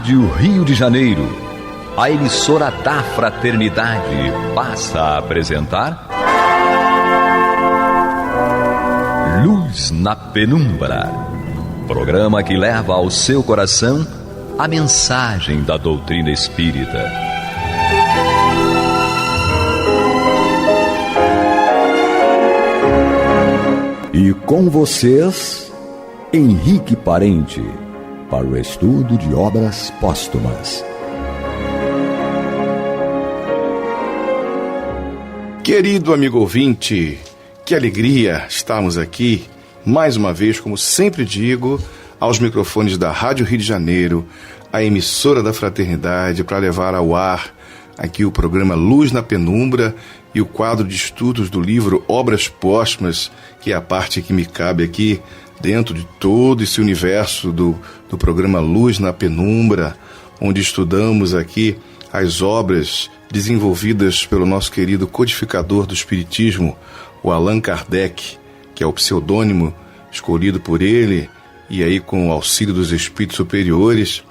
Rádio Rio de Janeiro, a emissora da Fraternidade, passa a apresentar Luz na Penumbra, programa que leva ao seu coração a mensagem da doutrina espírita. E com vocês, Henrique Parente, para o estudo de obras póstumas. Querido amigo ouvinte, que alegria estarmos aqui, mais uma vez, como sempre digo, aos microfones da Rádio Rio de Janeiro, a emissora da Fraternidade, para levar ao ar aqui o programa Luz na Penumbra e o quadro de estudos do livro Obras Póstumas, que é a parte que me cabe aqui, dentro de todo esse universo do programa Luz na Penumbra, onde estudamos aqui as obras desenvolvidas pelo nosso querido codificador do Espiritismo, o Allan Kardec, que é o pseudônimo escolhido por ele, e aí com o auxílio dos espíritos superiores,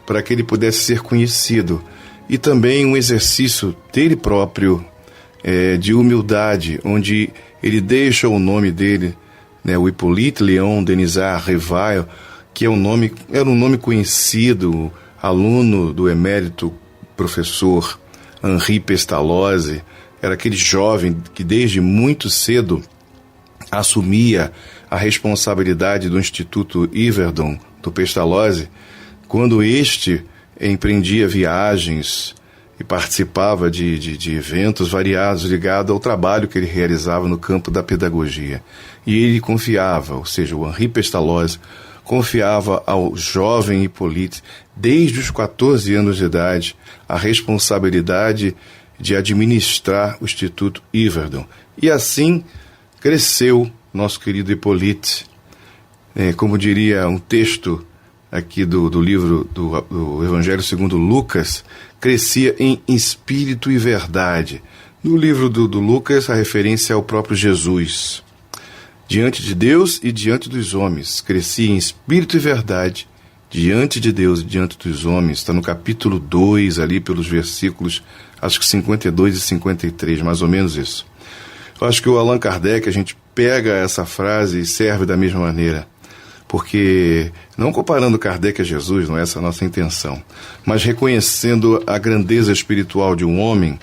para que ele pudesse ser conhecido. E também um exercício dele próprio, de humildade, onde ele deixa o nome dele, o Hippolyte Léon Denisard Rivail, que era um nome conhecido, aluno do emérito professor Henri Pestalozzi. Era aquele jovem que desde muito cedo assumia a responsabilidade do Instituto Yverdon, do Pestalozzi, quando este empreendia viagens e participava de eventos variados ligados ao trabalho que ele realizava no campo da pedagogia. E ele confiava, ou seja, o Henri Pestalozzi confiava ao jovem Hippolyte, desde os 14 anos de idade, a responsabilidade de administrar o Instituto Yverdon. E assim cresceu nosso querido Hippolyte. Como diria um texto aqui do livro do Evangelho segundo Lucas, crescia em espírito e verdade. No livro do Lucas, a referência é ao próprio Jesus. Diante de Deus e diante dos homens, crescia em espírito e verdade, diante de Deus e diante dos homens. Está no capítulo 2, ali pelos versículos, acho que 52 e 53, mais ou menos isso. Eu acho que o Allan Kardec, a gente pega essa frase e serve da mesma maneira. Porque, não comparando Kardec a Jesus, não é essa a nossa intenção, mas reconhecendo a grandeza espiritual de um homem,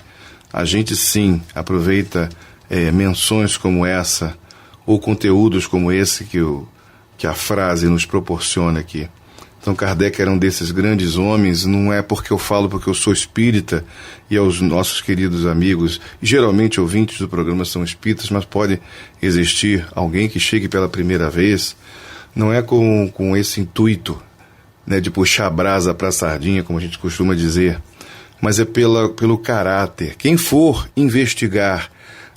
a gente sim aproveita menções como essa, ou conteúdos como esse que a frase nos proporciona aqui. Então Kardec era um desses grandes homens. Não é porque eu falo porque eu sou espírita, e aos nossos queridos amigos, geralmente ouvintes do programa são espíritas, mas pode existir alguém que chegue pela primeira vez. Não é com esse intuito, de puxar a brasa para a sardinha, como a gente costuma dizer, mas é pelo caráter. Quem for investigar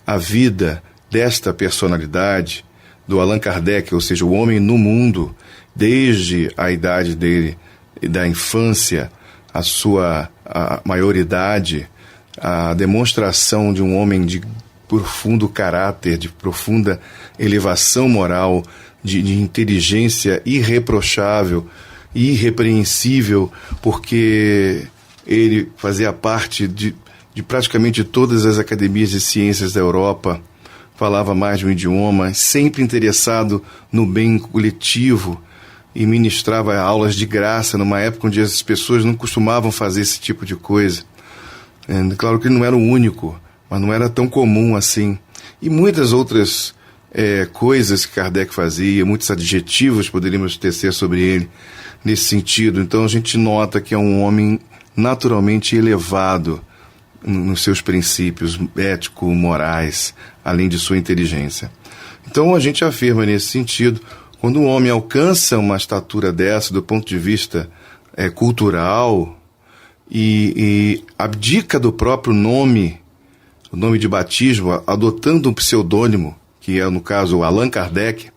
a vida desta personalidade, do Allan Kardec, ou seja, o homem no mundo, desde a idade dele, da infância, a sua maioridade, a demonstração de um homem de profundo caráter, de profunda elevação moral, de inteligência irreprochável, irrepreensível, porque ele fazia parte de praticamente todas as academias de ciências da Europa, falava mais de um idioma, sempre interessado no bem coletivo, e ministrava aulas de graça numa época onde as pessoas não costumavam fazer esse tipo de coisa. Claro que ele não era o único, mas não era tão comum assim. E muitas outras coisas que Kardec fazia, muitos adjetivos poderíamos tecer sobre ele nesse sentido. Então a gente nota que é um homem naturalmente elevado nos seus princípios ético-morais, além de sua inteligência. Então a gente afirma nesse sentido, quando um homem alcança uma estatura dessa do ponto de vista cultural e abdica do próprio nome, o nome de batismo, adotando um pseudônimo, que é, no caso, o Allan Kardec,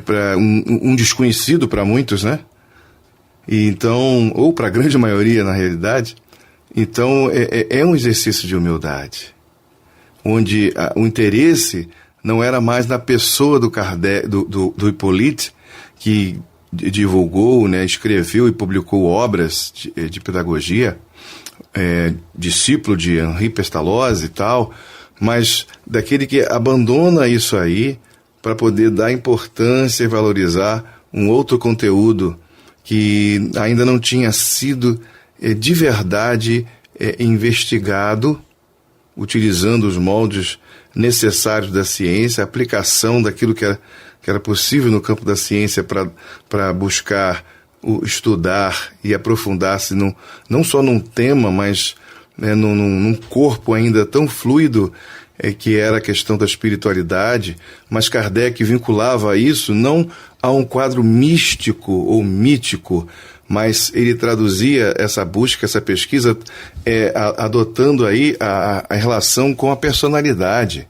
para um desconhecido para muitos, E então, ou para a grande maioria, na realidade. Então, é um exercício de humildade, onde o interesse não era mais na pessoa do Hippolyte, que divulgou, né, escreveu e publicou obras de pedagogia, discípulo de Henri Pestalozzi e tal, mas daquele que abandona isso aí para poder dar importância e valorizar um outro conteúdo que ainda não tinha sido de verdade investigado, utilizando os moldes necessários da ciência, a aplicação daquilo que era possível no campo da ciência para buscar estudar e aprofundar-se não só num tema, mas num corpo ainda tão fluido que era a questão da espiritualidade, mas Kardec vinculava isso não a um quadro místico ou mítico, mas ele traduzia essa busca, essa pesquisa, adotando aí a relação com a personalidade.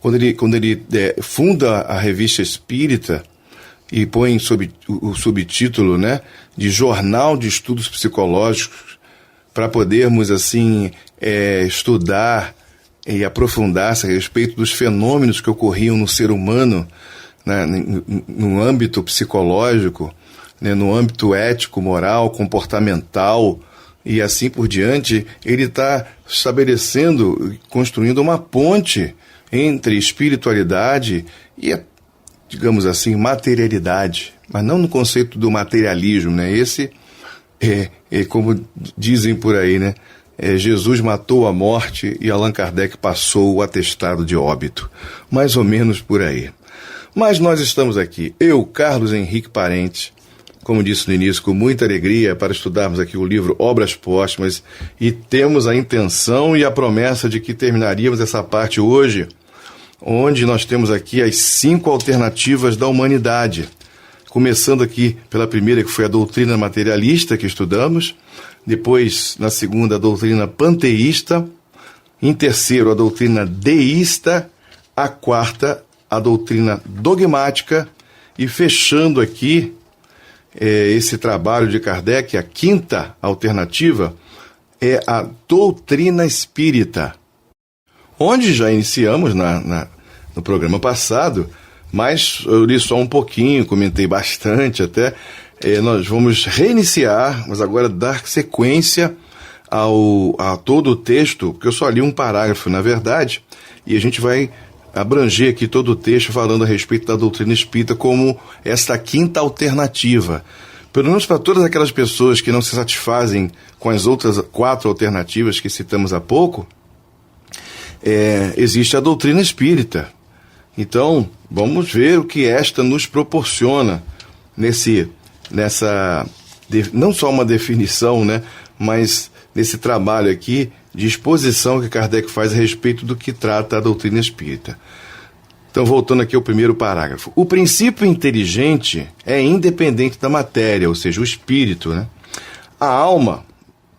Quando ele funda a Revista Espírita e põe o subtítulo, né, de Jornal de Estudos Psicológicos, para podermos assim estudar e aprofundar-se a respeito dos fenômenos que ocorriam no ser humano, né, no âmbito psicológico, né, no âmbito ético, moral, comportamental e assim por diante, ele está estabelecendo, construindo uma ponte entre espiritualidade e, digamos assim, materialidade, mas não no conceito do materialismo, né? Esse como dizem por aí, né? Jesus matou a morte e Allan Kardec passou o atestado de óbito, mais ou menos por aí. Mas nós estamos aqui, eu, Carlos Henrique Parente, como disse no início, com muita alegria para estudarmos aqui o livro Obras Póstumas, e temos a intenção e a promessa de que terminaríamos essa parte hoje, onde nós temos aqui as 5 alternativas da humanidade, começando aqui pela primeira, que foi a doutrina materialista que estudamos, depois, na segunda, a doutrina panteísta, em terceiro, a doutrina deísta, a quarta, a doutrina dogmática, e fechando aqui esse trabalho de Kardec, a quinta alternativa é a doutrina espírita, onde já iniciamos no programa passado, mas eu li só um pouquinho, comentei bastante até. Nós vamos reiniciar, mas agora dar sequência a todo o texto, porque eu só li um parágrafo, na verdade, e a gente vai abranger aqui todo o texto falando a respeito da doutrina espírita como esta quinta alternativa. Pelo menos para todas aquelas pessoas que não se satisfazem com as outras 4 alternativas que citamos há pouco, existe a doutrina espírita. Então, vamos ver o que esta nos proporciona nessa não só uma definição, né, mas nesse trabalho aqui de exposição que Kardec faz a respeito do que trata a doutrina espírita. Então, voltando aqui ao primeiro parágrafo. O princípio inteligente é independente da matéria, ou seja, o espírito, né? A alma,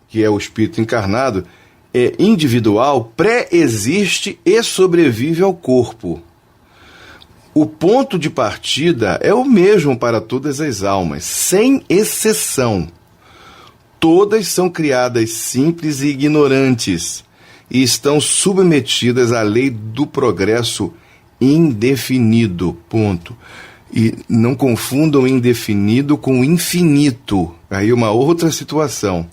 que é o espírito encarnado, é individual, pré-existe e sobrevive ao corpo. O ponto de partida é o mesmo para todas as almas, sem exceção. Todas são criadas simples e ignorantes e estão submetidas à lei do progresso indefinido, ponto. E não confundam indefinido com infinito. Aí uma outra situação.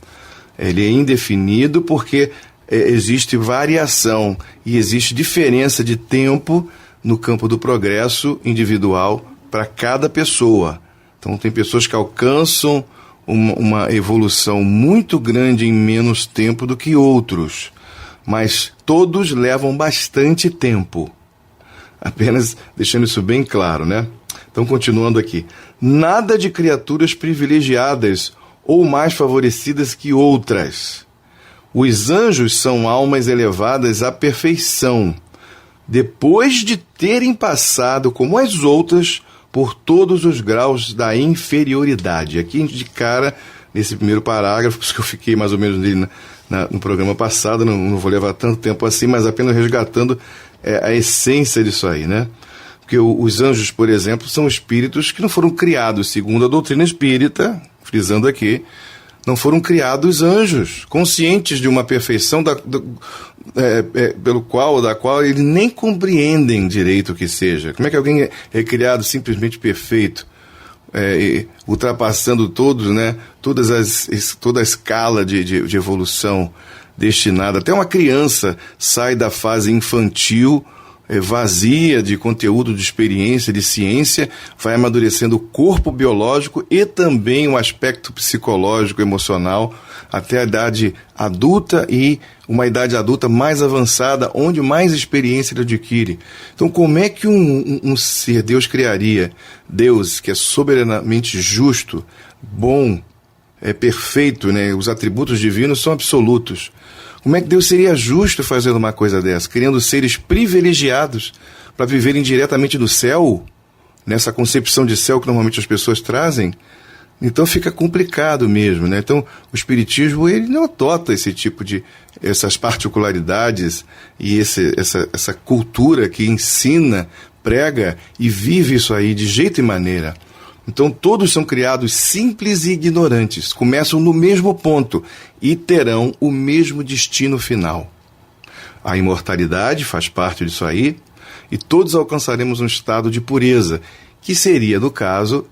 Ele é indefinido porque existe variação e existe diferença de tempo no campo do progresso individual para cada pessoa. Então tem pessoas que alcançam uma evolução muito grande em menos tempo do que outros, mas todos levam bastante tempo. Apenas deixando isso bem claro, né? Então, continuando aqui. Nada de criaturas privilegiadas ou mais favorecidas que outras. Os anjos são almas elevadas à perfeição, depois de terem passado, como as outras, por todos os graus da inferioridade. Aqui, de cara, nesse primeiro parágrafo, que eu fiquei mais ou menos nele no programa passado, não vou levar tanto tempo assim, mas apenas resgatando a essência disso aí, né? Porque os anjos, por exemplo, são espíritos que não foram criados segundo a doutrina espírita, frisando aqui, não foram criados anjos, conscientes de uma perfeição da qual eles nem compreendem direito o que seja. Como é que alguém é criado simplesmente perfeito? ultrapassando todos, né, toda a escala de evolução destinada. Até uma criança sai da fase infantil, vazia de conteúdo, de experiência, de ciência, vai amadurecendo o corpo biológico e também o aspecto psicológico, emocional, até a idade adulta e uma idade adulta mais avançada, onde mais experiência ele adquire. Então, como é que um ser, Deus criaria? Deus, que é soberanamente justo, bom, perfeito, né? Os atributos divinos são absolutos. Como é que Deus seria justo fazendo uma coisa dessa? Criando seres privilegiados para viverem diretamente do céu, nessa concepção de céu que normalmente as pessoas trazem? Então fica complicado mesmo, né? Então o Espiritismo, ele não adota esse tipo de, essas particularidades e essa cultura que ensina, prega e vive isso aí de jeito e maneira. Então todos são criados simples e ignorantes, começam no mesmo ponto e terão o mesmo destino final. A imortalidade faz parte disso aí, e todos alcançaremos um estado de pureza, que seria, no caso,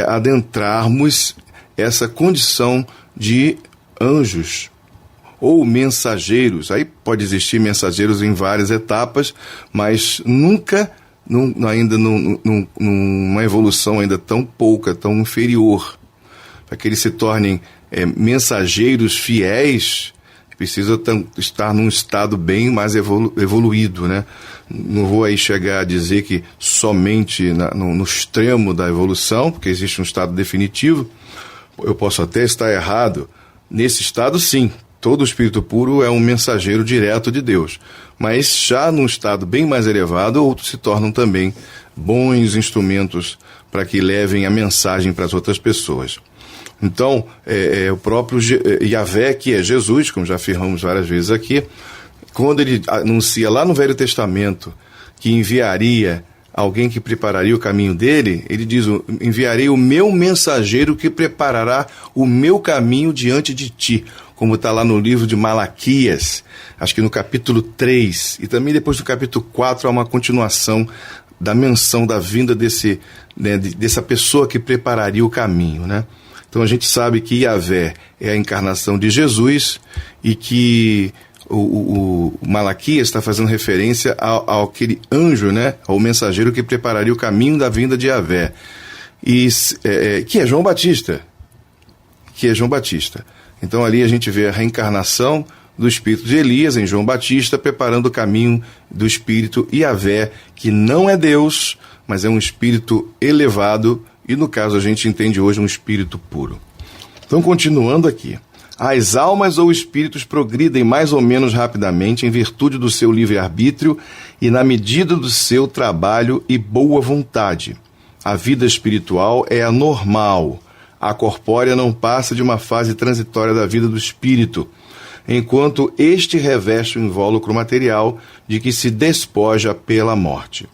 adentrarmos essa condição de anjos ou mensageiros. Aí pode existir mensageiros em várias etapas, mas nunca ainda numa evolução ainda tão pouca, tão inferior. Para que eles se tornem mensageiros fiéis, precisa estar num estado bem mais evoluído, né? Não vou aí chegar a dizer que somente no extremo da evolução, porque existe um estado definitivo. Eu posso até estar errado. Nesse estado, sim, todo espírito puro é um mensageiro direto de Deus. Mas já num estado bem mais elevado, outros se tornam também bons instrumentos para que levem a mensagem para as outras pessoas. Então, o próprio Yahvé, que é Jesus, como já afirmamos várias vezes aqui, quando ele anuncia lá no Velho Testamento que enviaria alguém que prepararia o caminho dele, ele diz: enviarei o meu mensageiro que preparará o meu caminho diante de ti, como está lá no livro de Malaquias, acho que no capítulo 3, e também depois do capítulo 4 há uma continuação da menção da vinda dessa pessoa que prepararia o caminho, né? Então a gente sabe que Yahvé é a encarnação de Jesus e que o Malaquias está fazendo referência ao aquele anjo, né? Ao mensageiro que prepararia o caminho da vinda de Yahvé, que é João Batista. Então ali a gente vê a reencarnação do espírito de Elias em João Batista, preparando o caminho do espírito Yahvé, que não é Deus, mas é um espírito elevado, e no caso a gente entende hoje um espírito puro. Então, continuando aqui. As almas ou espíritos progridem mais ou menos rapidamente em virtude do seu livre-arbítrio e na medida do seu trabalho e boa vontade. A vida espiritual é anormal. A corpórea não passa de uma fase transitória da vida do espírito, enquanto este reveste o invólucro material de que se despoja pela morte.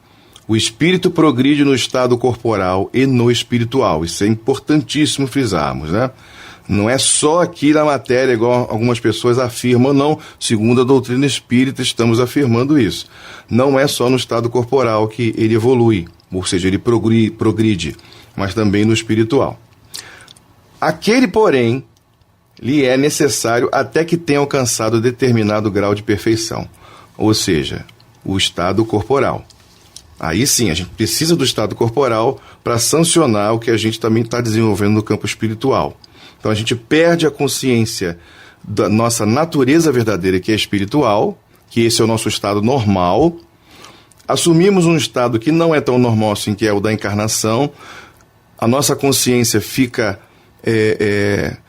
O espírito progride no estado corporal e no espiritual. Isso é importantíssimo frisarmos, né? Não é só aqui na matéria, igual algumas pessoas afirmam, não. Segundo a doutrina espírita, estamos afirmando isso. Não é só no estado corporal que ele evolui, ou seja, ele progride, mas também no espiritual. Aquele, porém, lhe é necessário até que tenha alcançado determinado grau de perfeição, ou seja, o estado corporal. Aí sim, a gente precisa do estado corporal para sancionar o que a gente também está desenvolvendo no campo espiritual. Então a gente perde a consciência da nossa natureza verdadeira, que é espiritual, que esse é o nosso estado normal. Assumimos um estado que não é tão normal assim, que é o da encarnação. A nossa consciência fica, eu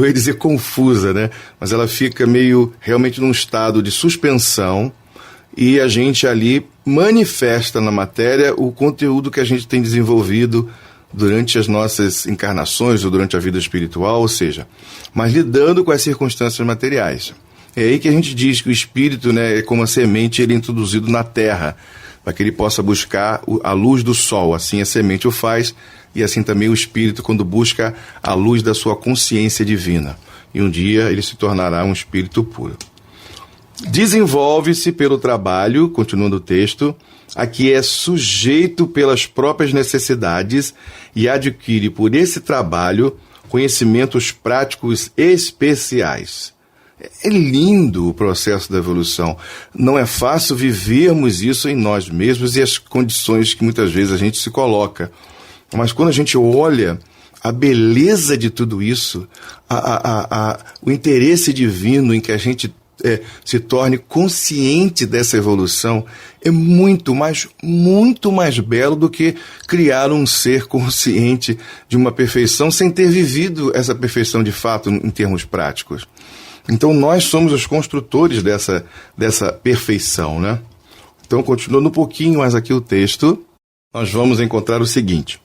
ia dizer confusa, né? Mas ela fica meio realmente num estado de suspensão, e a gente ali manifesta na matéria o conteúdo que a gente tem desenvolvido durante as nossas encarnações ou durante a vida espiritual, ou seja, mas lidando com as circunstâncias materiais. É aí que a gente diz que o espírito, né, é como a semente, ele é introduzido na terra, para que ele possa buscar a luz do sol. Assim a semente o faz, e assim também o espírito, quando busca a luz da sua consciência divina. E um dia ele se tornará um espírito puro. Desenvolve-se pelo trabalho, continuando o texto, a que é sujeito pelas próprias necessidades e adquire por esse trabalho conhecimentos práticos especiais. É lindo o processo da evolução. Não é fácil vivermos isso em nós mesmos e as condições que muitas vezes a gente se coloca. Mas quando a gente olha a beleza de tudo isso, o interesse divino em que a gente se torne consciente dessa evolução, é muito mais belo do que criar um ser consciente de uma perfeição sem ter vivido essa perfeição de fato em termos práticos. Então nós somos os construtores dessa perfeição, né? Então, continuando um pouquinho mais aqui o texto, nós vamos encontrar o seguinte: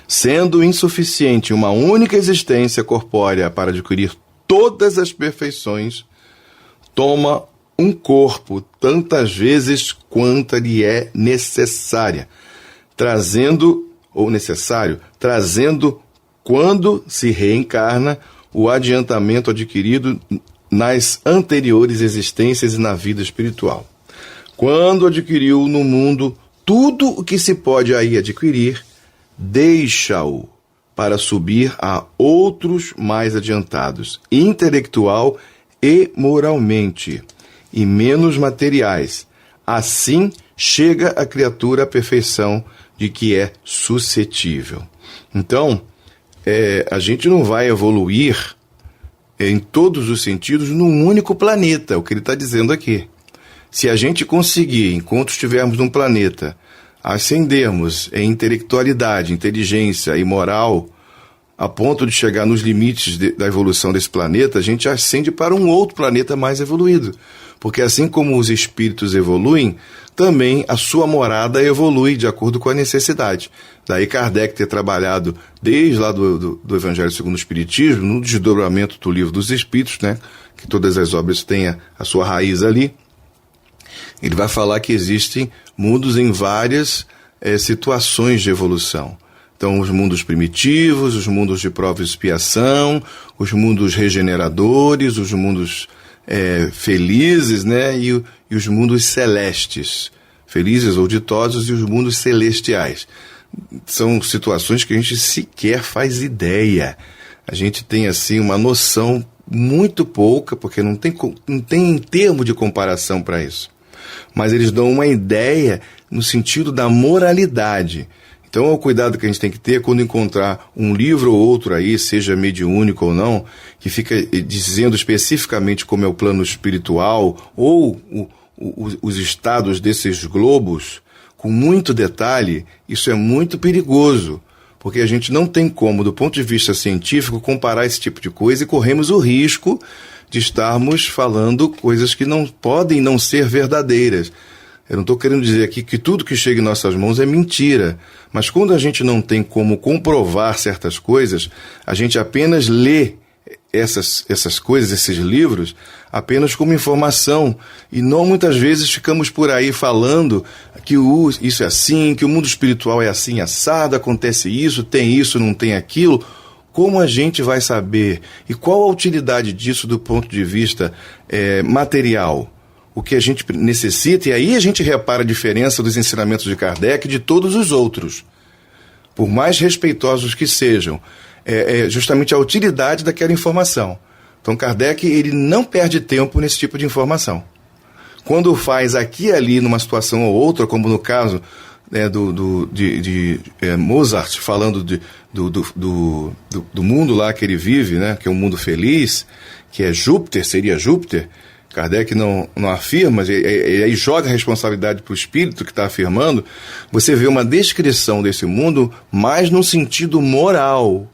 sendo insuficiente uma única existência corpórea para adquirir todas as perfeições, toma um corpo tantas vezes quanto lhe é necessária, trazendo quando se reencarna o adiantamento adquirido nas anteriores existências e na vida espiritual. Quando adquiriu no mundo tudo o que se pode aí adquirir, deixa-o para subir a outros mais adiantados, intelectual e moralmente, e menos materiais. Assim chega a criatura à perfeição de que é suscetível. Então, a gente não vai evoluir em todos os sentidos num único planeta, o que ele está dizendo aqui. Se a gente conseguir, enquanto estivermos num planeta, ascendermos em intelectualidade, inteligência e moral, a ponto de chegar nos limites da evolução desse planeta, a gente ascende para um outro planeta mais evoluído. Porque assim como os espíritos evoluem, também a sua morada evolui de acordo com a necessidade. Daí Kardec ter trabalhado desde lá do Evangelho segundo o Espiritismo, no desdobramento do Livro dos Espíritos, né, que todas as obras têm a sua raiz ali. Ele vai falar que existem mundos em várias situações de evolução. Então, os mundos primitivos, os mundos de prova e expiação, os mundos regeneradores, os mundos felizes, né? E os mundos celestes, felizes ou ditosos, e os mundos celestiais. São situações que a gente sequer faz ideia. A gente tem, assim, uma noção muito pouca, porque não tem termo de comparação para isso. Mas eles dão uma ideia no sentido da moralidade. Então, é o cuidado que a gente tem que ter quando encontrar um livro ou outro aí, seja mediúnico ou não, que fica dizendo especificamente como é o plano espiritual ou os estados desses globos, com muito detalhe. Isso é muito perigoso, porque a gente não tem como, do ponto de vista científico, comparar esse tipo de coisa e corremos o risco de estarmos falando coisas que não podem não ser verdadeiras. Eu não estou querendo dizer aqui que tudo que chega em nossas mãos é mentira, mas quando a gente não tem como comprovar certas coisas, a gente apenas lê essas coisas, esses livros, apenas como informação, e não muitas vezes ficamos por aí falando que isso é assim, que o mundo espiritual é assim, assado, acontece isso, tem isso, não tem aquilo. Como a gente vai saber? E qual a utilidade disso do ponto de vista material? O que a gente necessita, e aí a gente repara a diferença dos ensinamentos de Kardec e de todos os outros. Por mais respeitosos que sejam, justamente a utilidade daquela informação. Então Kardec, ele não perde tempo nesse tipo de informação. Quando faz aqui e ali, numa situação ou outra, como no caso de Mozart, falando do mundo lá que ele vive, né, que é um mundo feliz, que é Júpiter, seria Júpiter. Kardec não afirma, e aí joga a responsabilidade para o espírito que está afirmando. Você vê uma descrição desse mundo mais no sentido moral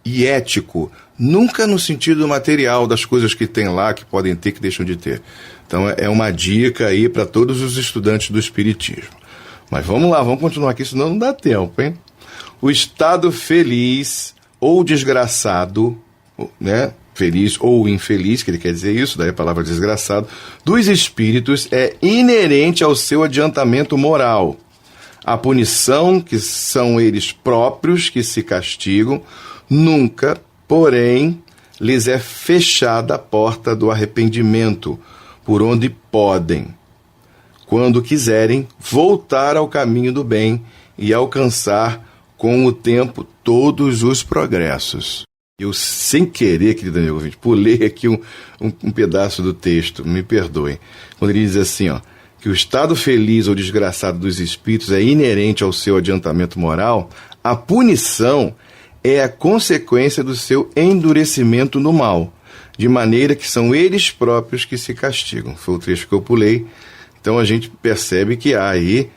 e ético, nunca no sentido material das coisas que tem lá, que podem ter, que deixam de ter. Então é uma dica aí para todos os estudantes do espiritismo. Mas vamos lá, vamos continuar aqui, senão não dá tempo, hein? O estado feliz ou desgraçado, né? Feliz ou infeliz, que ele quer dizer isso, daí a palavra desgraçado, dos espíritos é inerente ao seu adiantamento moral. A punição, que são eles próprios que se castigam, nunca, porém, lhes é fechada a porta do arrependimento, por onde podem, quando quiserem voltar ao caminho do bem e alcançar com o tempo todos os progressos. Eu, sem querer, querido amigo ouvinte, pulei aqui um pedaço do texto, me perdoem, quando ele diz assim, que o estado feliz ou desgraçado dos espíritos é inerente ao seu adiantamento moral, a punição é a consequência do seu endurecimento no mal, de maneira que são eles próprios que se castigam. Foi o trecho que eu pulei. Então a gente percebe que aí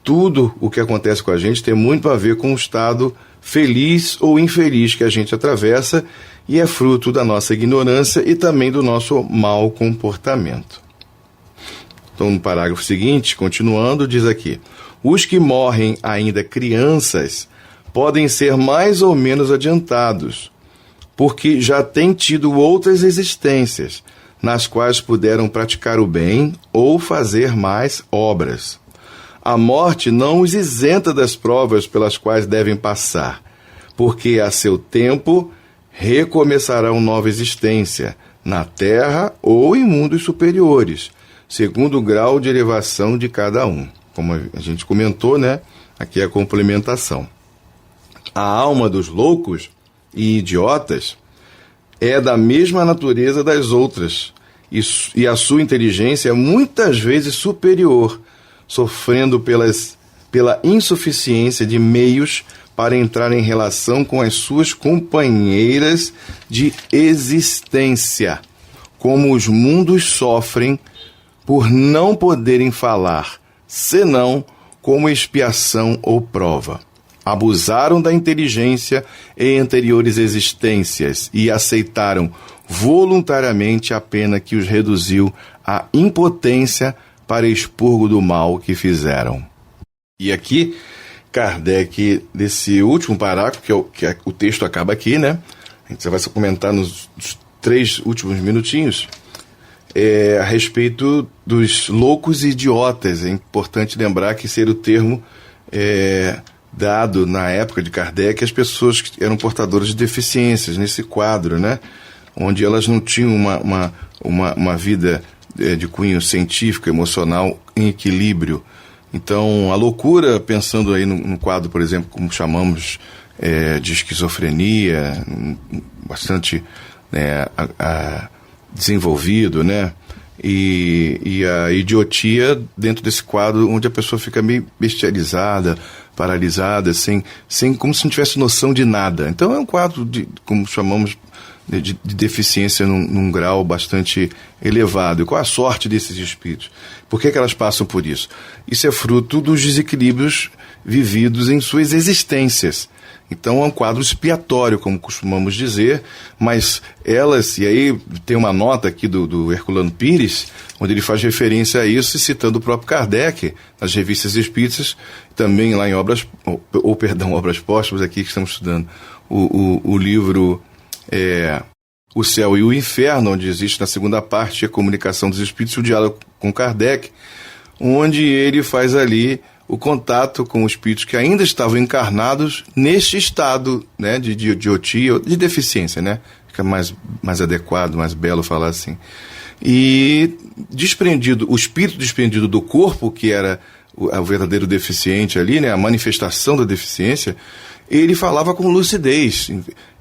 tudo o que acontece com a gente tem muito a ver com o estado feliz ou infeliz que a gente atravessa e é fruto da nossa ignorância e também do nosso mau comportamento. Então, no parágrafo seguinte, continuando, diz aqui: os que morrem ainda crianças podem ser mais ou menos adiantados, porque já têm tido outras existências, nas quais puderam praticar o bem ou fazer mais obras. A morte não os isenta das provas pelas quais devem passar, porque a seu tempo recomeçarão nova existência, na terra ou em mundos superiores, segundo o grau de elevação de cada um. Como a gente comentou, né? Aqui é a complementação. A alma dos loucos e idiotas é da mesma natureza das outras, e a sua inteligência é muitas vezes superior, sofrendo pela insuficiência de meios para entrar em relação com as suas companheiras de existência, como os mundos sofrem por não poderem falar, senão como expiação ou prova. Abusaram da inteligência em anteriores existências e aceitaram voluntariamente a pena que os reduziu à impotência para expurgo do mal que fizeram. E aqui, Kardec, desse último parágrafo, que o texto acaba aqui, né? A gente vai comentar nos 3 últimos minutinhos, a respeito dos loucos e idiotas. É importante lembrar que esse era o termo dado na época de Kardec às pessoas que eram portadoras de deficiências, nesse quadro, né? Onde elas não tinham uma vida de cunho científico, emocional, em equilíbrio. Então, a loucura, pensando aí no quadro, por exemplo, como chamamos de esquizofrenia, bastante desenvolvido, né? E a idiotia dentro desse quadro, onde a pessoa fica meio bestializada, paralisada, como se não tivesse noção de nada. Então, é um quadro como chamamos, de deficiência num grau bastante elevado. E qual a sorte desses espíritos? Por que elas passam por isso? Isso é fruto dos desequilíbrios vividos em suas existências. Então é um quadro expiatório, como costumamos dizer, mas elas, e aí tem uma nota aqui do Herculano Pires, onde ele faz referência a isso, citando o próprio Kardec, nas revistas espíritas, também lá em obras póstumas, aqui que estamos estudando, o livro O Céu e o Inferno, onde existe na segunda parte a comunicação dos espíritos e o diálogo com Kardec, onde ele faz ali o contato com os espíritos que ainda estavam encarnados neste estado, né, de idiotia, de deficiência, né? Fica mais adequado, mais belo falar assim. E o espírito desprendido do corpo, que era o verdadeiro deficiente ali, né, a manifestação da deficiência, ele falava com lucidez.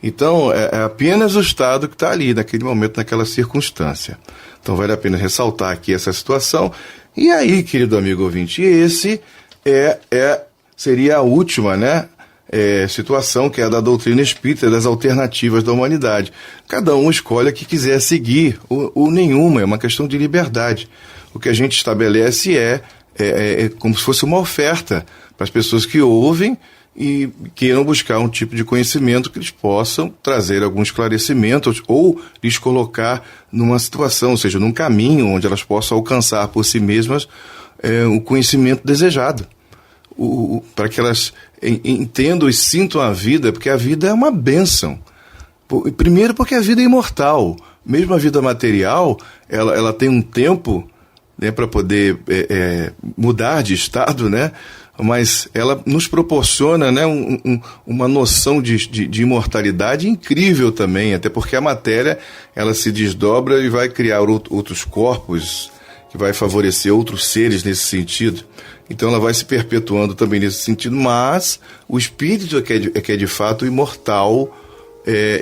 Então, é apenas o estado que está ali, naquele momento, naquela circunstância. Então, vale a pena ressaltar aqui essa situação. E aí, querido amigo ouvinte, esse seria a última, né, situação, que é a da doutrina espírita, das alternativas da humanidade. Cada um escolhe a que quiser seguir, ou nenhuma, é uma questão de liberdade. O que a gente estabelece é como se fosse uma oferta para as pessoas que ouvem e queiram buscar um tipo de conhecimento que eles possam trazer algum esclarecimento ou lhes colocar numa situação, ou seja, num caminho onde elas possam alcançar por si mesmas o conhecimento desejado. Para que elas entendam e sintam a vida, porque a vida é uma bênção. Primeiro porque a vida é imortal. Mesmo a vida material, ela tem um tempo, né, para poder mudar de estado, né? mas ela nos proporciona, né, uma noção de imortalidade incrível também, até porque a matéria ela se desdobra e vai criar outros corpos, que vai favorecer outros seres nesse sentido. Então ela vai se perpetuando também nesse sentido, mas o espírito é que é de fato imortal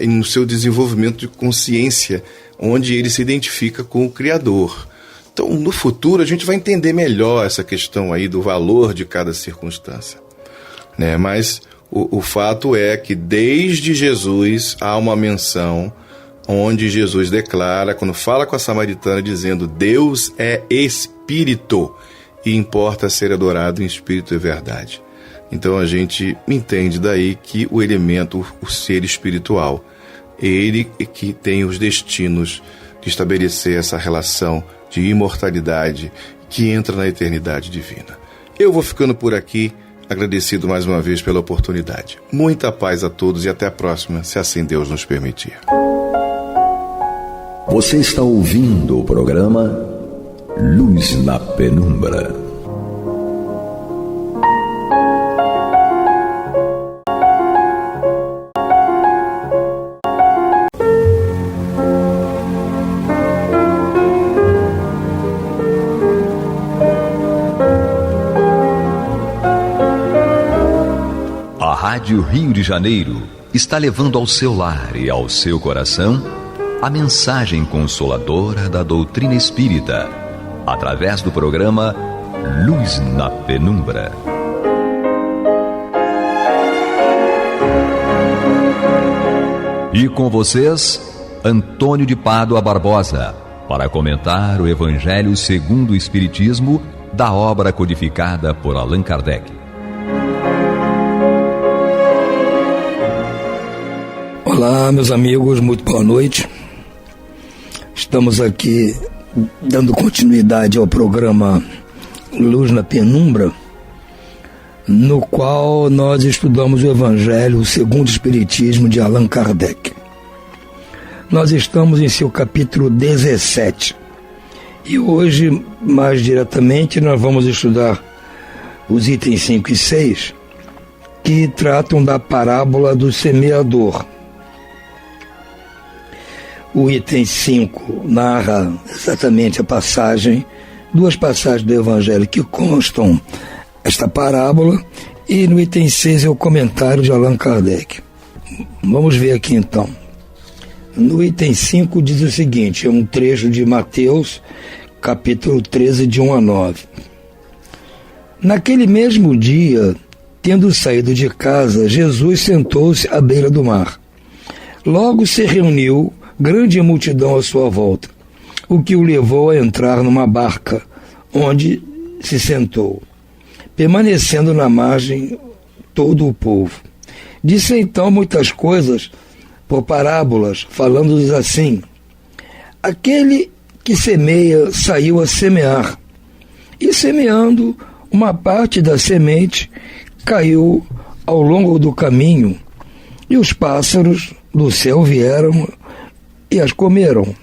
no seu desenvolvimento de consciência, onde ele se identifica com o Criador. Então, no futuro, a gente vai entender melhor essa questão aí do valor de cada circunstância, né? Mas o fato é que desde Jesus há uma menção onde Jesus declara, quando fala com a samaritana, dizendo: Deus é espírito e importa ser adorado em espírito e verdade. Então a gente entende daí que o elemento, o ser espiritual, ele que tem os destinos de estabelecer essa relação de imortalidade que entra na eternidade divina. Eu vou ficando por aqui, agradecido mais uma vez pela oportunidade. Muita paz a todos e até a próxima, se assim Deus nos permitir. Você está ouvindo o programa Luz na Penumbra. A Rádio Rio de Janeiro está levando ao seu lar e ao seu coração a mensagem consoladora da doutrina espírita, através do programa Luz na Penumbra. E com vocês, Antônio de Pádua Barbosa, para comentar o Evangelho segundo o Espiritismo, da obra codificada por Allan Kardec. Olá, meus amigos, muito boa noite. Estamos aqui dando continuidade ao programa Luz na Penumbra, no qual nós estudamos o Evangelho segundo o Espiritismo de Allan Kardec. Nós estamos em seu capítulo 17 e hoje, mais diretamente, nós vamos estudar os itens 5 e 6, que tratam da parábola do semeador. O item 5 narra exatamente a passagem, duas passagens do Evangelho que constam esta parábola, e no item 6 é o comentário de Allan Kardec. Vamos ver aqui então. No item 5 diz o seguinte, é um trecho de Mateus, capítulo 13, de 1 a 9. Naquele mesmo dia, tendo saído de casa, Jesus sentou-se à beira do mar. Logo se reuniu grande multidão à sua volta, o que o levou a entrar numa barca, onde se sentou, permanecendo na margem todo o povo. Disse então muitas coisas por parábolas, falando-lhes assim: aquele que semeia saiu a semear, e semeando, uma parte da semente caiu ao longo do caminho, e os pássaros do céu vieram e as comeram.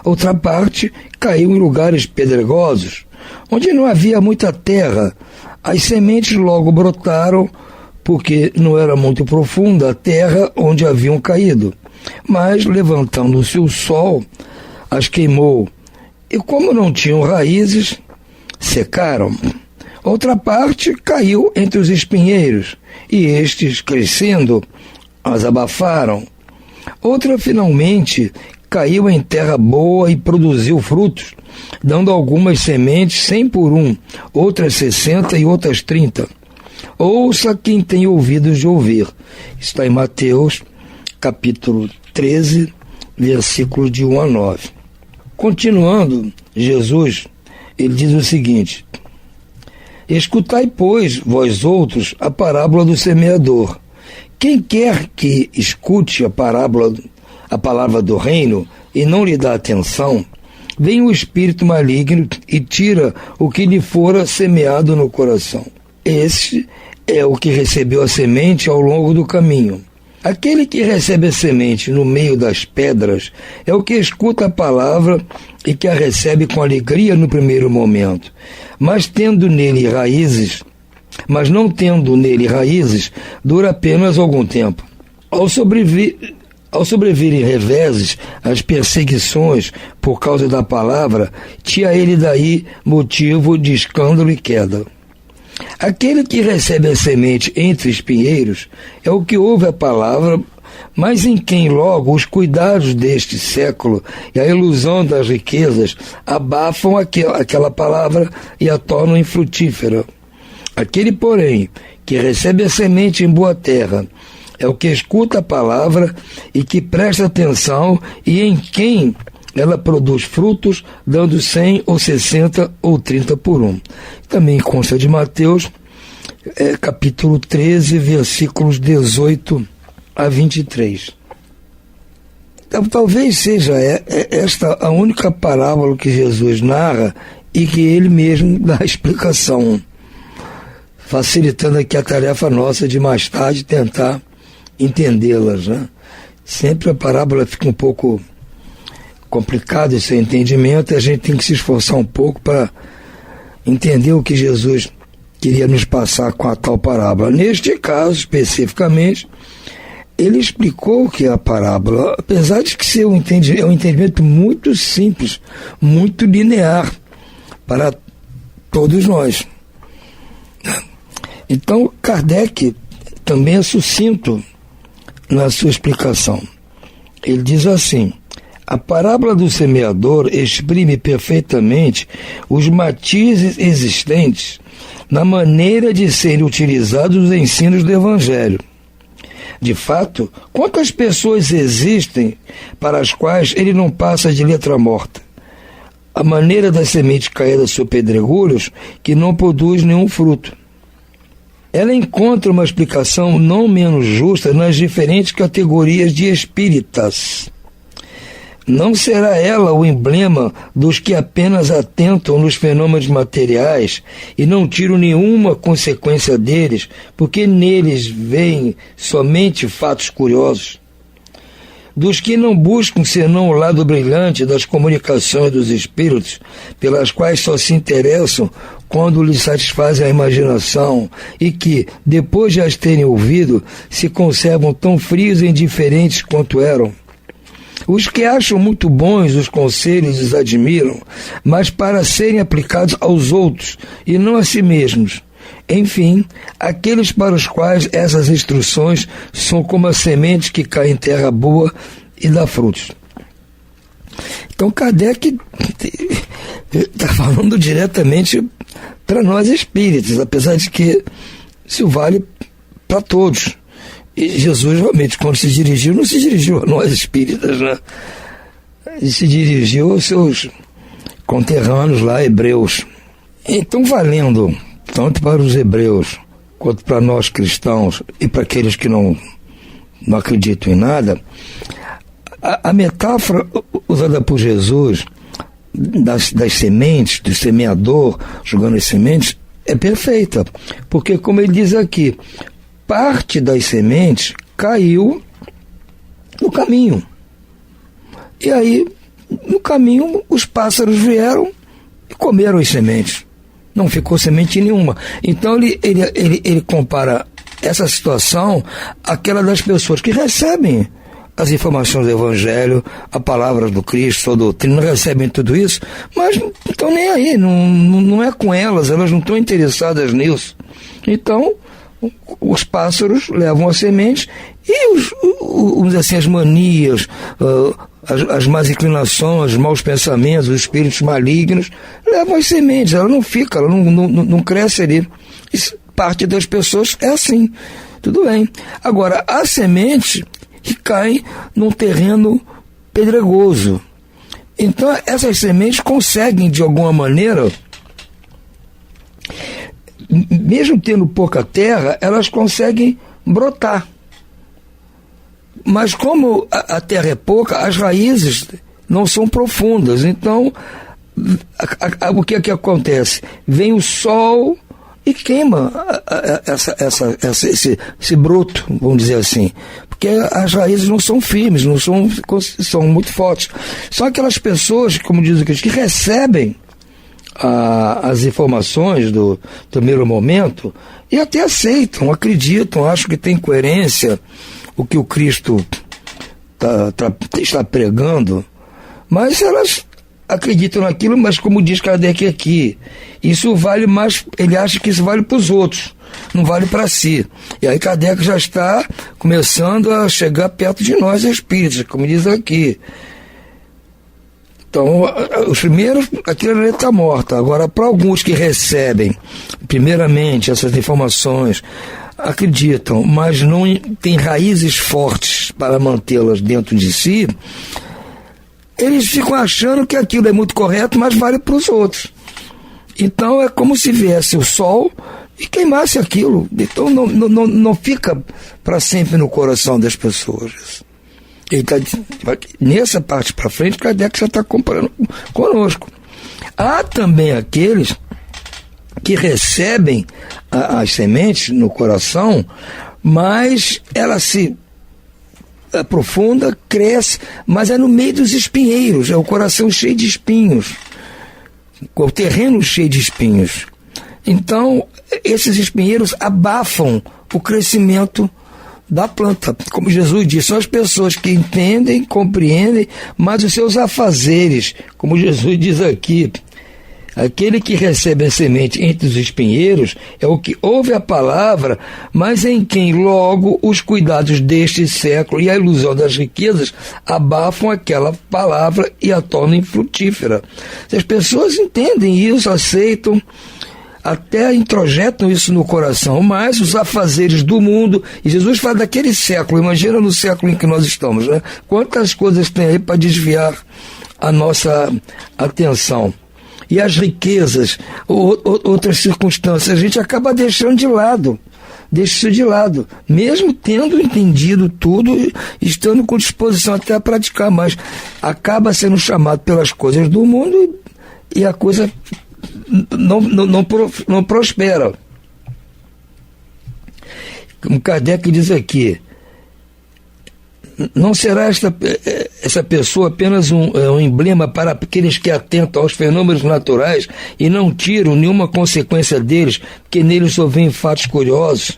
Outra parte caiu em lugares pedregosos, onde não havia muita terra. As sementes logo brotaram, porque não era muito profunda a terra onde haviam caído. Mas, levantando-se o sol, as queimou, e como não tinham raízes, secaram. Outra parte caiu entre os espinheiros, e estes, crescendo, as abafaram. Outra, finalmente, caiu em terra boa e produziu frutos, dando algumas sementes 100 por 1, outras 60 e outras 30. Ouça quem tem ouvidos de ouvir. Está em Mateus, capítulo 13, versículos de 1 a 9. Continuando, Jesus, ele diz o seguinte: escutai, pois, vós outros, a parábola do semeador. Quem quer que escute a palavra do reino e não lhe dá atenção, vem o espírito maligno e tira o que lhe fora semeado no coração. Este é o que recebeu a semente ao longo do caminho. Aquele que recebe a semente no meio das pedras é o que escuta a palavra e que a recebe com alegria no primeiro momento, mas não tendo nele raízes, dura apenas algum tempo. Ao sobrevirem reveses, as perseguições por causa da palavra, tinha ele daí motivo de escândalo e queda. Aquele que recebe a semente entre espinheiros é o que ouve a palavra, mas em quem logo os cuidados deste século e a ilusão das riquezas abafam aquela palavra e a tornam infrutífera. Aquele, porém, que recebe a semente em boa terra é o que escuta a palavra e que presta atenção e em quem ela produz frutos, dando 100 ou 60 ou 30 por um. Também consta de Mateus, capítulo 13, versículos 18 a 23. Então, talvez seja esta a única parábola que Jesus narra e que ele mesmo dá a explicação, facilitando aqui a tarefa nossa de mais tarde tentar entendê-las, né? Sempre a parábola fica um pouco complicado esse entendimento e a gente tem que se esforçar um pouco para entender o que Jesus queria nos passar com a tal parábola. Neste caso, especificamente, ele explicou o que é a parábola, apesar de que ser um entendimento muito simples, muito linear para todos nós. Então, Kardec também é sucinto na sua explicação. Ele diz assim: a parábola do semeador exprime perfeitamente os matizes existentes na maneira de serem utilizados os ensinos do Evangelho. De fato, quantas pessoas existem para as quais ele não passa de letra morta? A maneira da semente caída sobre pedregulhos que não produz nenhum fruto. Ela encontra uma explicação não menos justa nas diferentes categorias de espíritas. Não será ela o emblema dos que apenas atentam nos fenômenos materiais e não tiram nenhuma consequência deles, porque neles veem somente fatos curiosos? Dos que não buscam senão o lado brilhante das comunicações dos espíritos, pelas quais só se interessam quando lhes satisfazem a imaginação e que, depois de as terem ouvido, se conservam tão frios e indiferentes quanto eram? Os que acham muito bons os conselhos os admiram, mas para serem aplicados aos outros e não a si mesmos. Enfim, aqueles para os quais essas instruções são como a semente que cai em terra boa e dá frutos. Então Kardec está falando diretamente para nós espíritas, apesar de que isso vale para todos. E Jesus realmente, quando se dirigiu, não se dirigiu a nós espíritas, né? Ele se dirigiu aos seus conterrâneos lá, hebreus. Então, valendo tanto para os hebreus quanto para nós cristãos e para aqueles que não acreditam em nada, a metáfora usada por Jesus das sementes, do semeador jogando as sementes, é perfeita, porque, como ele diz aqui, parte das sementes caiu no caminho. E aí, no caminho, os pássaros vieram e comeram as sementes. Não ficou semente nenhuma. Então, ele compara essa situação àquela das pessoas que recebem as informações do Evangelho, a palavra do Cristo, sua doutrina, não recebem tudo isso, mas não estão nem aí, não é com elas não estão interessadas nisso. Então, os pássaros levam as sementes e as manias, as más inclinações, os maus pensamentos, os espíritos malignos levam as sementes, ela não fica, ela não cresce ali. Isso, parte das pessoas é assim, tudo bem. Agora, a semente que cai num terreno pedregoso, então essas sementes conseguem de alguma maneira, mesmo tendo pouca terra, elas conseguem brotar. Mas como a terra é pouca, as raízes não são profundas. Então, o que é que acontece? Vem o sol e queima esse broto, vamos dizer assim. porque as raízes não são firmes, são muito fortes. São aquelas pessoas, como diz o Cristo, que recebem as informações do primeiro momento e até aceitam, acreditam, acham que tem coerência o que o Cristo está pregando, mas elas acreditam naquilo, mas como diz Kardec aqui, isso vale mais, ele acha que isso vale para os outros, não vale para si. E aí Kardec já está começando a chegar perto de nós espíritos, como diz aqui. Então, os primeiros, aquilo está morta. Agora, para alguns que recebem, primeiramente, essas informações, acreditam, mas não têm raízes fortes para mantê-las dentro de si, eles ficam achando que aquilo é muito correto, mas vale para os outros. Então, é como se viesse o sol e queimasse aquilo. Então, não fica para sempre no coração das pessoas. Ele tá, nessa parte para frente, Kardec já está comparando conosco. Há também aqueles que recebem as sementes no coração, mas ela se aprofunda, cresce, mas é no meio dos espinheiros, é o coração cheio de espinhos, o terreno cheio de espinhos. Então, esses espinheiros abafam o crescimento da planta. Como Jesus disse, são as pessoas que entendem, compreendem, mas os seus afazeres, como Jesus diz aqui, aquele que recebe a semente entre os espinheiros é o que ouve a palavra, mas em quem logo os cuidados deste século e a ilusão das riquezas abafam aquela palavra e a tornam infrutífera. As pessoas entendem isso, aceitam, até introjetam isso no coração, mas os afazeres do mundo, e Jesus fala daquele século, imagina no século em que nós estamos, né? Quantas coisas tem aí para desviar a nossa atenção. E as riquezas, outras circunstâncias, a gente acaba deixando de lado, deixa isso de lado, mesmo tendo entendido tudo, estando com disposição até a praticar, mas acaba sendo chamado pelas coisas do mundo e a coisa não prospera. Como Kardec diz aqui, não será essa pessoa apenas um emblema para aqueles que atentam aos fenômenos naturais e não tiram nenhuma consequência deles, porque neles só vêm fatos curiosos?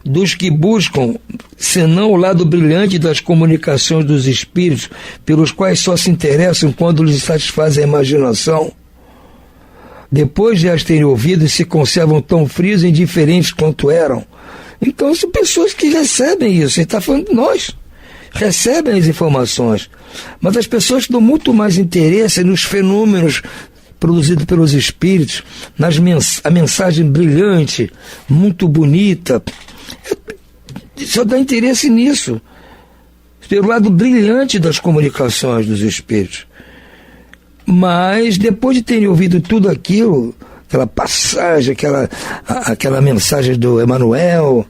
Dos que buscam, senão o lado brilhante das comunicações dos espíritos, pelos quais só se interessam quando lhes satisfazem a imaginação? Depois de as terem ouvido, se conservam tão frios e indiferentes quanto eram. Então são pessoas que recebem isso, ele está falando de nós, recebem as informações, mas as pessoas dão muito mais interesse nos fenômenos produzidos pelos espíritos, a mensagem brilhante, muito bonita, só dá interesse nisso, pelo lado brilhante das comunicações dos espíritos. Mas depois de terem ouvido tudo aquilo, aquela passagem, aquela mensagem do Emmanuel,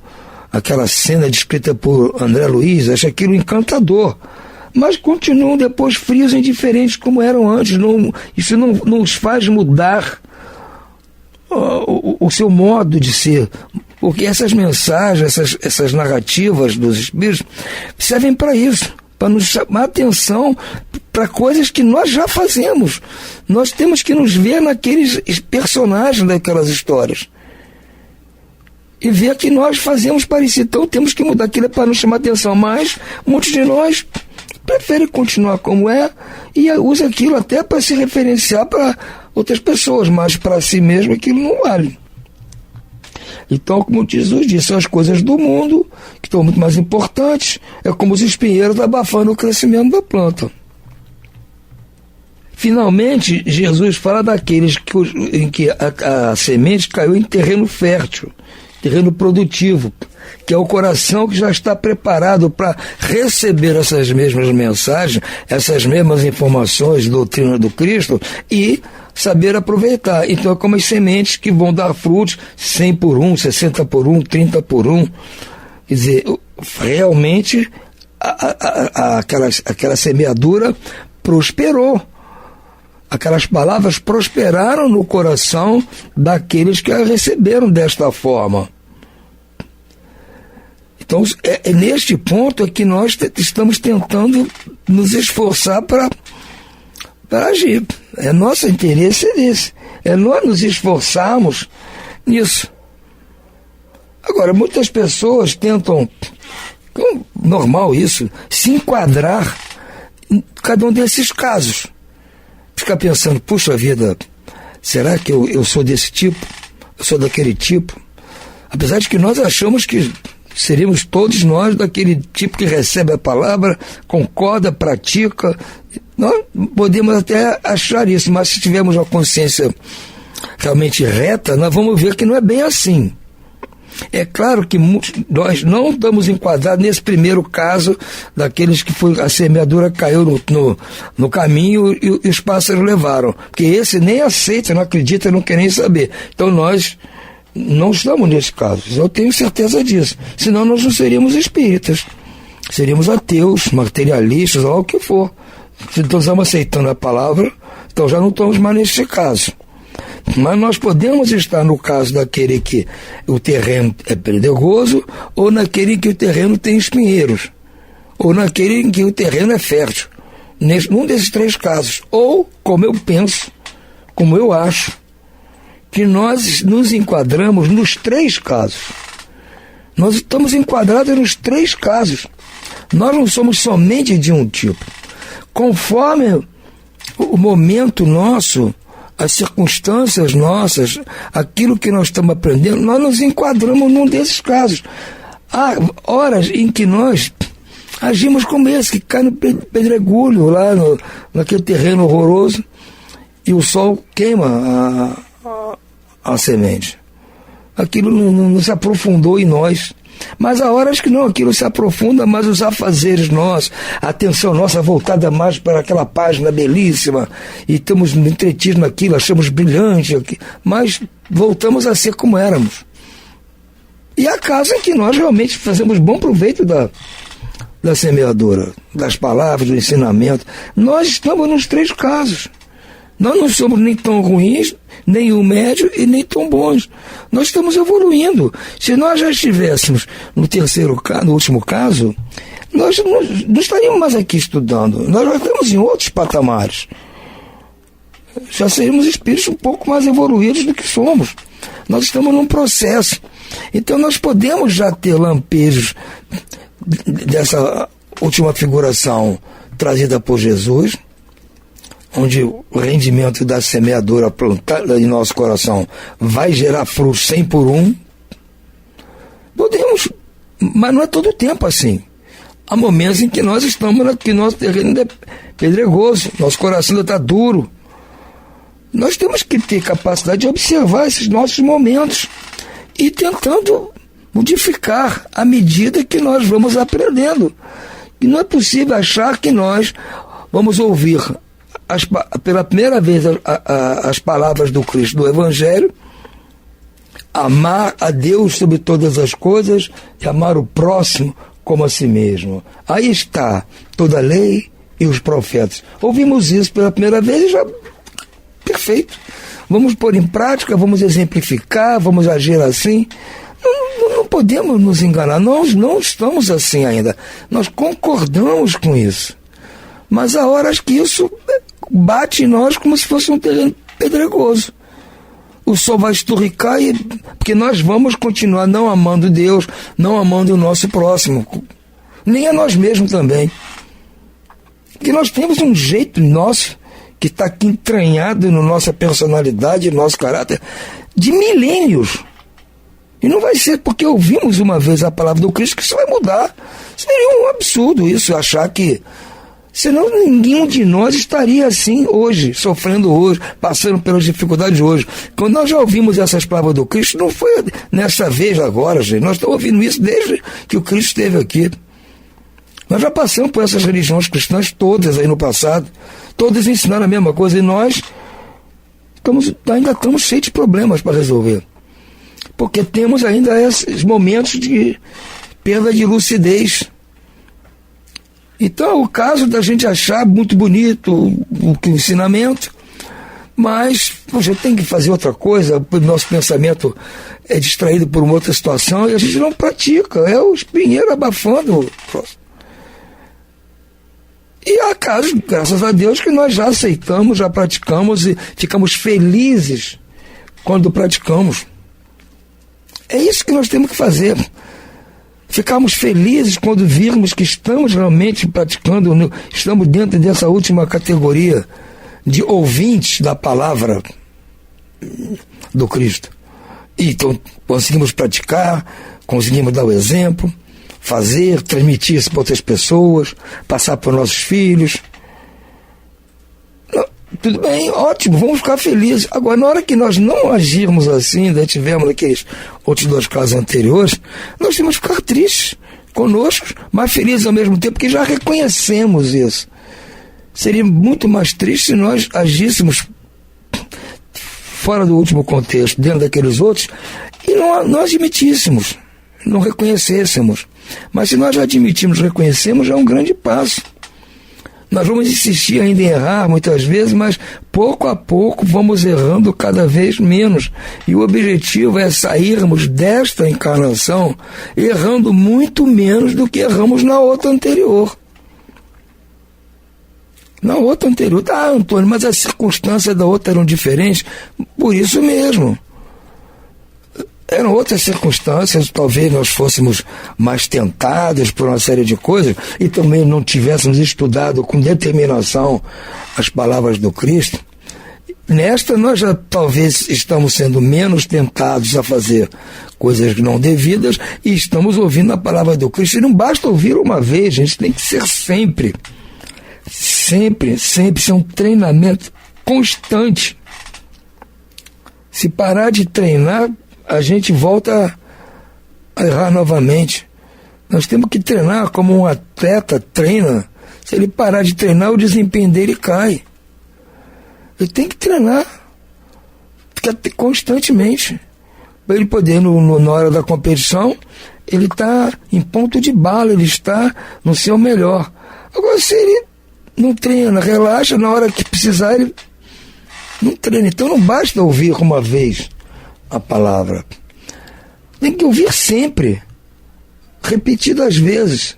aquela cena descrita por André Luiz, acha aquilo encantador, mas continuam depois frios e indiferentes como eram antes. Isso não os faz mudar o seu modo de ser, porque essas mensagens, essas narrativas dos espíritos servem para isso, para nos chamar a atenção para coisas que nós já fazemos. Nós temos que nos ver naqueles personagens daquelas histórias e ver que nós fazemos parecido. Então temos que mudar aquilo para nos chamar a atenção, mas muitos de nós preferem continuar como é e usa aquilo até para se referenciar para outras pessoas, mas para si mesmo aquilo não vale. Então, como Jesus disse, são as coisas do mundo que estão muito mais importantes, é como os espinheiros abafando o crescimento da planta. Finalmente, Jesus fala daqueles em que a semente caiu em terreno fértil, terreno produtivo, que é o coração que já está preparado para receber essas mesmas mensagens, essas mesmas informações de doutrina do Cristo e saber aproveitar. Então é como as sementes que vão dar frutos 100 por 1, 60 por 1, 30 por 1. Quer dizer, realmente aquela semeadura prosperou. Aquelas palavras prosperaram no coração daqueles que a receberam desta forma. Então, neste ponto é que nós estamos tentando nos esforçar para agir. Nosso interesse é esse. É nós nos esforçarmos nisso. Agora, muitas pessoas tentam, normal isso, se enquadrar em cada um desses casos. Ficar pensando, puxa vida, será que eu sou desse tipo? Eu sou daquele tipo? Apesar de que nós achamos que seríamos todos nós daquele tipo que recebe a palavra, concorda, pratica. Nós podemos até achar isso, mas se tivermos uma consciência realmente reta, nós vamos ver que não é bem assim. É claro que nós não estamos enquadrados nesse primeiro caso daqueles que a semeadura caiu no caminho e os pássaros levaram. Porque esse nem aceita, não acredita, não quer nem saber. Então nós não estamos nesse caso. Eu tenho certeza disso. Senão nós não seríamos espíritas. Seríamos ateus, materialistas, ou o que for. Se estamos aceitando a palavra, então já não estamos mais nesse caso. Mas nós podemos estar no caso daquele que o terreno é pedregoso, ou naquele que o terreno tem espinheiros, ou naquele em que o terreno é fértil. Num desses três casos. Ou, como eu penso, como eu acho, que nós nos enquadramos nos três casos. Nós estamos enquadrados nos três casos. Nós não somos somente de um tipo. Conforme o momento nosso, as circunstâncias nossas, aquilo que nós estamos aprendendo, nós nos enquadramos num desses casos. Há horas em que nós agimos como esse, que cai no pedregulho, lá naquele terreno horroroso, e o sol queima a semente. Aquilo não se aprofundou em nós. Mas há horas que não, aquilo se aprofunda, mas os afazeres nossos, a atenção nossa voltada mais para aquela página belíssima, e estamos entretidos naquilo, achamos brilhante, mas voltamos a ser como éramos. E há casos em que nós realmente fazemos bom proveito da semeadura, das palavras, do ensinamento. Nós estamos nos três casos. Nós não somos nem tão ruins, nem o médio e nem tão bons. Nós estamos evoluindo. Se nós já estivéssemos no último caso, nós não estaríamos mais aqui estudando. Nós já estamos em outros patamares. Já seríamos espíritos um pouco mais evoluídos do que somos. Nós estamos num processo. Então nós podemos já ter lampejos dessa última figuração trazida por Jesus, onde o rendimento da semeadura plantada em nosso coração vai gerar frutos 100 por 1. Podemos, mas não é todo o tempo assim. Há momentos em que nós estamos aqui, nosso terreno é pedregoso, nosso coração ainda está duro. Nós temos que ter capacidade de observar esses nossos momentos e tentando modificar à medida que nós vamos aprendendo. E não é possível achar que nós vamos ouvir pela primeira vez as palavras do Cristo do Evangelho, amar a Deus sobre todas as coisas e amar o próximo como a si mesmo. Aí está toda a lei e os profetas. Ouvimos isso pela primeira vez e já perfeito. Vamos pôr em prática, vamos exemplificar, vamos agir assim. Não podemos nos enganar, nós não estamos assim ainda. Nós concordamos com isso. Mas há horas que isso bate em nós como se fosse um terreno pedregoso. O sol vai esturricar, porque nós vamos continuar não amando Deus, não amando o nosso próximo, nem a nós mesmos também. Porque nós temos um jeito nosso, que está aqui entranhado na nossa personalidade, no nosso caráter, de milênios. E não vai ser porque ouvimos uma vez a palavra do Cristo que isso vai mudar. Seria um absurdo isso, achar que... Senão nenhum de nós estaria assim hoje, sofrendo hoje, passando pelas dificuldades hoje. Quando nós já ouvimos essas palavras do Cristo, não foi nessa vez agora, gente. Nós estamos ouvindo isso desde que o Cristo esteve aqui. Nós já passamos por essas religiões cristãs todas aí no passado. Todas ensinaram a mesma coisa e nós ainda estamos cheios de problemas para resolver. Porque temos ainda esses momentos de perda de lucidez. Então é o caso da gente achar muito bonito o ensinamento, Mas a gente tem que fazer outra coisa, o nosso pensamento é distraído por uma outra situação e a gente não pratica, é o espinheiro abafando o próximo. E há casos, graças a Deus, que nós já aceitamos, já praticamos e ficamos felizes quando praticamos. É isso que nós temos que fazer. Ficarmos felizes quando virmos que estamos realmente praticando, estamos dentro dessa última categoria de ouvintes da palavra do Cristo. E então conseguimos praticar, conseguimos dar o exemplo, fazer, transmitir isso para outras pessoas, passar para os nossos filhos. Tudo bem, ótimo, vamos ficar felizes. Agora, na hora que nós não agirmos assim, ainda tivemos aqueles outros 2 casos anteriores, nós temos que ficar tristes conosco, mas felizes ao mesmo tempo, porque já reconhecemos isso. Seria muito mais triste se nós agíssemos fora do último contexto, dentro daqueles outros, e não admitíssemos, não reconhecêssemos. Mas se nós já admitimos, reconhecemos, já é um grande passo. Nós vamos insistir ainda em errar muitas vezes, mas pouco a pouco vamos errando cada vez menos. E o objetivo é sairmos desta encarnação errando muito menos do que erramos na outra anterior. Na outra anterior, Antônio, mas as circunstâncias da outra eram diferentes, por isso mesmo. Eram outras circunstâncias, talvez nós fôssemos mais tentados por uma série de coisas e também não tivéssemos estudado com determinação as palavras do Cristo. Nesta nós já talvez estamos sendo menos tentados a fazer coisas não devidas e estamos ouvindo a palavra do Cristo. E não basta ouvir uma vez, a gente tem que ser sempre. Sempre, isso é um treinamento constante. Se parar de treinar, a gente volta a errar novamente. Nós temos que treinar como um atleta treina. Se ele parar de treinar, o desempenho dele cai. Ele tem que treinar constantemente. Para ele poder, na hora da competição, ele está em ponto de bala, ele está no seu melhor. Agora, se ele não treina, relaxa, na hora que precisar, ele não treina. Então não basta ouvir uma vez a palavra. Tem que ouvir sempre, repetidas vezes.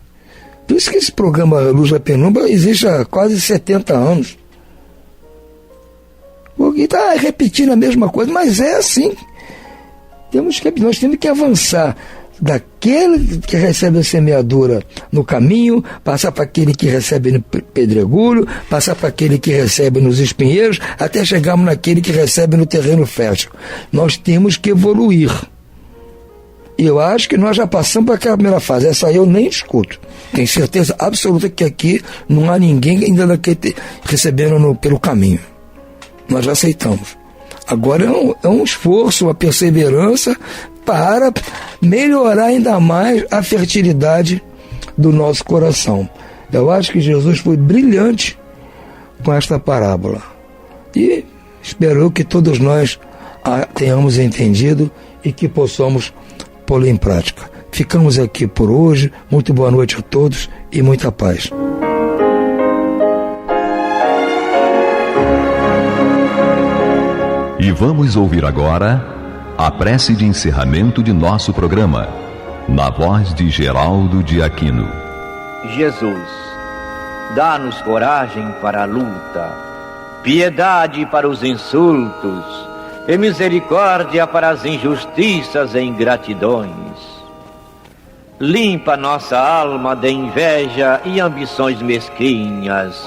Por isso que esse programa Luz da Penumbra existe há quase 70 anos. Porque está repetindo a mesma coisa, mas é assim. Nós temos que avançar daquele que recebe a semeadura no caminho, passar para aquele que recebe no pedregulho, passar para aquele que recebe nos espinheiros, até chegarmos naquele que recebe no terreno fértil. Nós temos que evoluir. E eu acho que nós já passamos para aquela primeira fase. Essa aí eu nem escuto. Tenho certeza absoluta que aqui não há ninguém ainda recebendo pelo caminho. Nós já aceitamos. Agora é um esforço, uma perseverança para melhorar ainda mais a fertilidade do nosso coração. Eu acho que Jesus foi brilhante com esta parábola. E espero que todos nós a tenhamos entendido e que possamos pô-la em prática. Ficamos aqui por hoje. Muito boa noite a todos e muita paz. E vamos ouvir agora a prece de encerramento de nosso programa, na voz de Geraldo de Aquino. Jesus, dá-nos coragem para a luta, piedade para os insultos e misericórdia para as injustiças e ingratidões. Limpa nossa alma de inveja e ambições mesquinhas,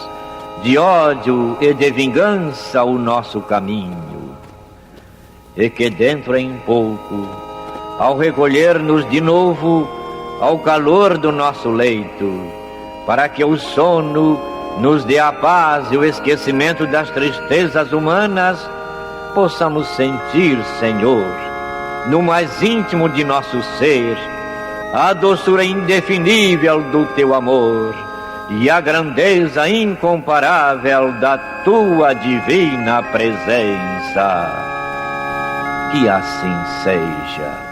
de ódio e de vingança o nosso caminho. E que dentro em pouco, ao recolher-nos de novo ao calor do nosso leito, para que o sono nos dê a paz e o esquecimento das tristezas humanas, possamos sentir, Senhor, no mais íntimo de nosso ser, a doçura indefinível do Teu amor e a grandeza incomparável da Tua divina presença. Que assim seja.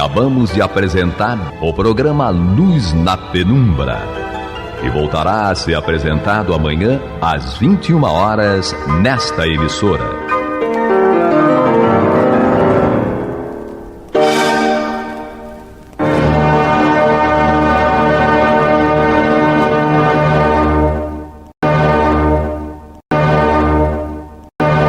Acabamos de apresentar o programa Luz na Penumbra, que voltará a ser apresentado amanhã às 21 horas nesta emissora.